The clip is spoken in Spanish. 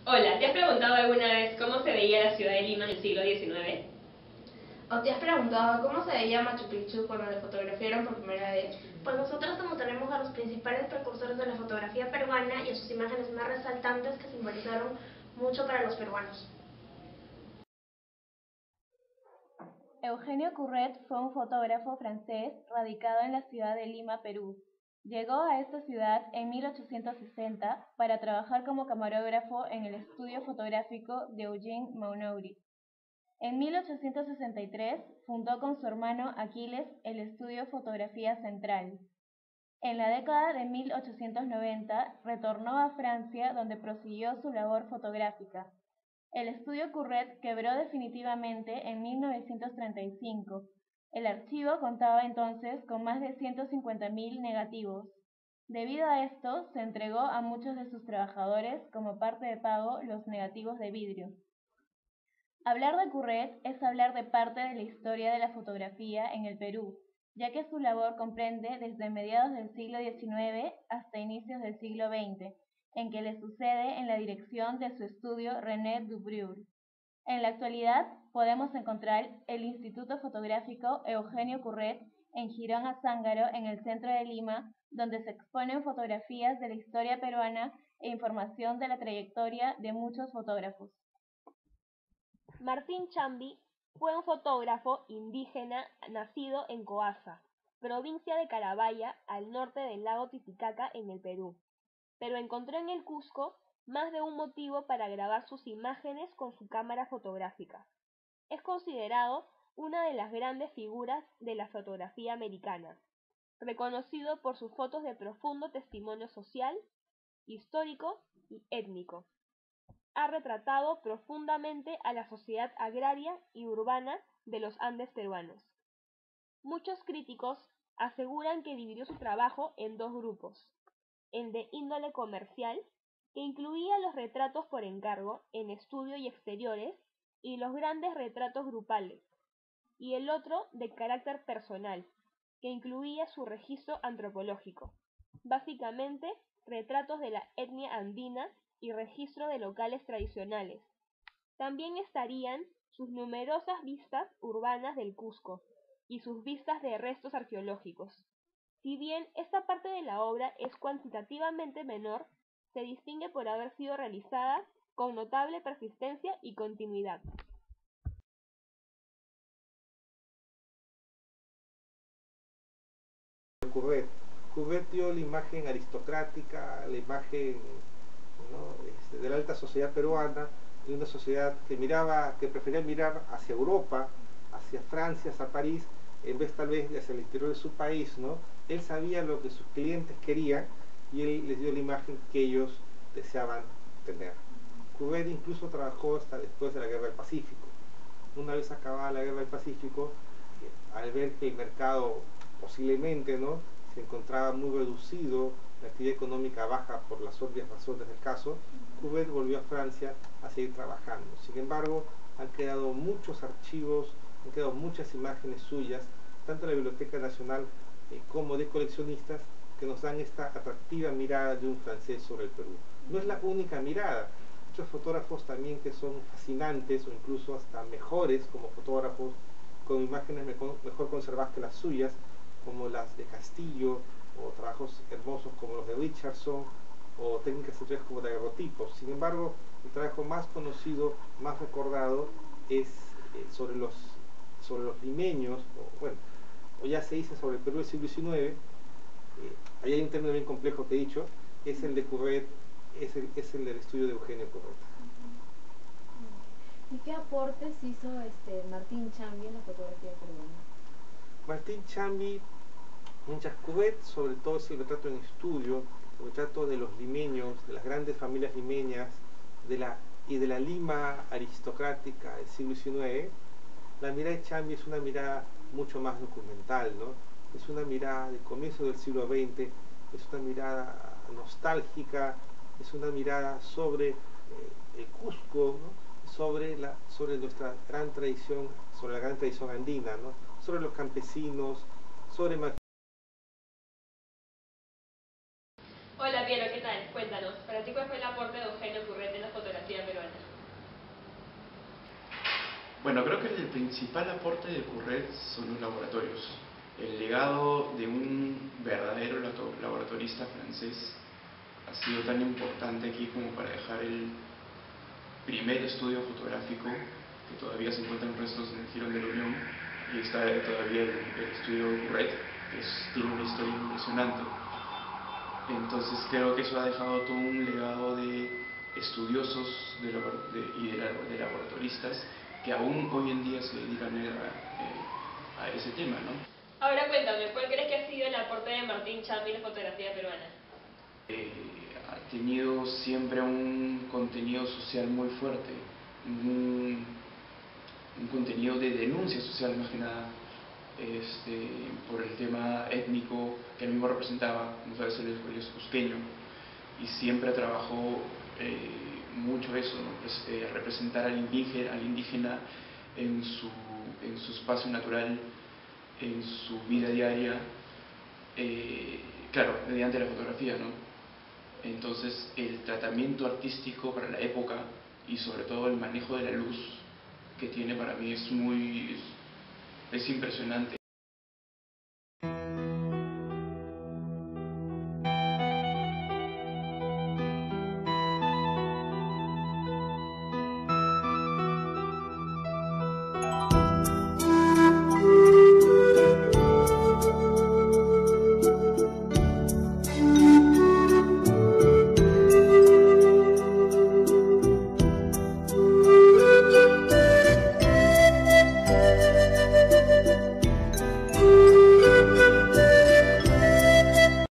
Hola, ¿te has preguntado alguna vez cómo se veía la ciudad de Lima en el siglo XIX? ¿O te has preguntado cómo se veía Machu Picchu cuando lo fotografiaron por primera vez? Pues nosotros te mostraremos a los principales precursores de la fotografía peruana y a sus imágenes más resaltantes que simbolizaron mucho para los peruanos. Eugenio Curret fue un fotógrafo francés radicado en la ciudad de Lima, Perú. Llegó a esta ciudad en 1860 para trabajar como camarógrafo en el estudio fotográfico de Eugene Monoury. En 1863 fundó con su hermano Aquiles el estudio Fotografía Central. En la década de 1890 retornó a Francia, donde prosiguió su labor fotográfica. El estudio Curret quebró definitivamente en 1935. El archivo contaba entonces con más de 150.000 negativos. Debido a esto, se entregó a muchos de sus trabajadores como parte de pago los negativos de vidrio. Hablar de Curret es hablar de parte de la historia de la fotografía en el Perú, ya que su labor comprende desde mediados del siglo XIX hasta inicios del siglo XX, en que le sucede en la dirección de su estudio René Dubreuil. En la actualidad podemos encontrar el Instituto Fotográfico Eugenio Curret en Girón Azángaro, en el centro de Lima, donde se exponen fotografías de la historia peruana e información de la trayectoria de muchos fotógrafos. Martín Chambi fue un fotógrafo indígena nacido en Coassa, provincia de Carabaya, al norte del lago Titicaca, en el Perú, pero encontró en el Cusco más de un motivo para grabar sus imágenes con su cámara fotográfica. Es considerado una de las grandes figuras de la fotografía americana, reconocido por sus fotos de profundo testimonio social, histórico y étnico. Ha retratado profundamente a la sociedad agraria y urbana de los Andes peruanos. Muchos críticos aseguran que dividió su trabajo en dos grupos: el de índole comercial, que incluía los retratos por encargo en estudio y exteriores, y los grandes retratos grupales, y el otro de carácter personal, que incluía su registro antropológico, básicamente retratos de la etnia andina y registro de locales tradicionales. También estarían sus numerosas vistas urbanas del Cusco y sus vistas de restos arqueológicos. Si bien esta parte de la obra es cuantitativamente menor, se distingue por haber sido realizada con notable persistencia y continuidad. Curret dio la imagen aristocrática, la imagen, ¿no?, de la alta sociedad peruana, de una sociedad que prefería mirar hacia Europa, hacia Francia, hacia París, en vez tal vez de hacia el interior de su país, ¿no? Él sabía lo que sus clientes querían y él les dio la imagen que ellos deseaban tener. Curret incluso trabajó hasta después de la Guerra del Pacífico. Una vez acabada la Guerra del Pacífico, al ver que el mercado posiblemente, ¿no?, se encontraba muy reducido, la actividad económica baja por las obvias razones del caso, Curret volvió a Francia a seguir trabajando. Sin embargo, han quedado muchos archivos, han quedado muchas imágenes suyas, tanto en la Biblioteca Nacional como de coleccionistas, que nos dan esta atractiva mirada de un francés sobre el Perú. No es la única mirada. Muchos fotógrafos también que son fascinantes o incluso hasta mejores como fotógrafos, con imágenes mejor conservadas que las suyas, como las de Castillo, o trabajos hermosos como los de Richardson, o técnicas centrales como daguerrotipos. Sin embargo, el trabajo más conocido, más recordado, es sobre los limeños, o ya se dice sobre el Perú del siglo XIX. Ahí hay un término bien complejo que he dicho, es el de Curret, es el del estudio de Eugenio Curret. ¿Y qué aportes hizo Martín Chambi en la fotografía peruana? Martín Chambi, mientras Curret sobre todo es el retrato en estudio, el retrato de los limeños, de las grandes familias limeñas, y de la Lima aristocrática del siglo XIX, la mirada de Chambi es una mirada mucho más documental, ¿no? Es una mirada de comienzo del siglo XX, es una mirada nostálgica, es una mirada sobre el Cusco, ¿no?, sobre nuestra gran tradición, sobre la gran tradición andina, ¿no?, sobre los campesinos, sobre... Hola Piero, ¿qué tal? Cuéntanos, ¿para ti cuál fue el aporte de Eugenio Curret en la fotografía Bueno, creo que el principal aporte de Courbet son los laboratorios. El legado de un verdadero laboratorista francés ha sido tan importante aquí como para dejar el primer estudio fotográfico, que todavía se encuentran restos en el Jirón de la Unión, y está todavía el estudio Courbet, que tiene una historia impresionante. Entonces creo que eso ha dejado todo un legado de estudiosos de laboratoristas que aún hoy en día se dedican a ese tema, ¿no? Ahora cuéntame, ¿cuál crees que ha sido el aporte de Martín Chambi en la fotografía peruana? Ha tenido siempre un contenido social muy fuerte, un contenido de denuncia social más que nada, por el tema étnico que él mismo representaba. Como sabes, él es cusqueño y siempre trabajó mucho eso, ¿no? Pues, representar al indígena en su espacio natural, en su vida diaria, claro, mediante la fotografía, ¿no? Entonces el tratamiento artístico para la época y sobre todo el manejo de la luz que tiene, para mí es impresionante.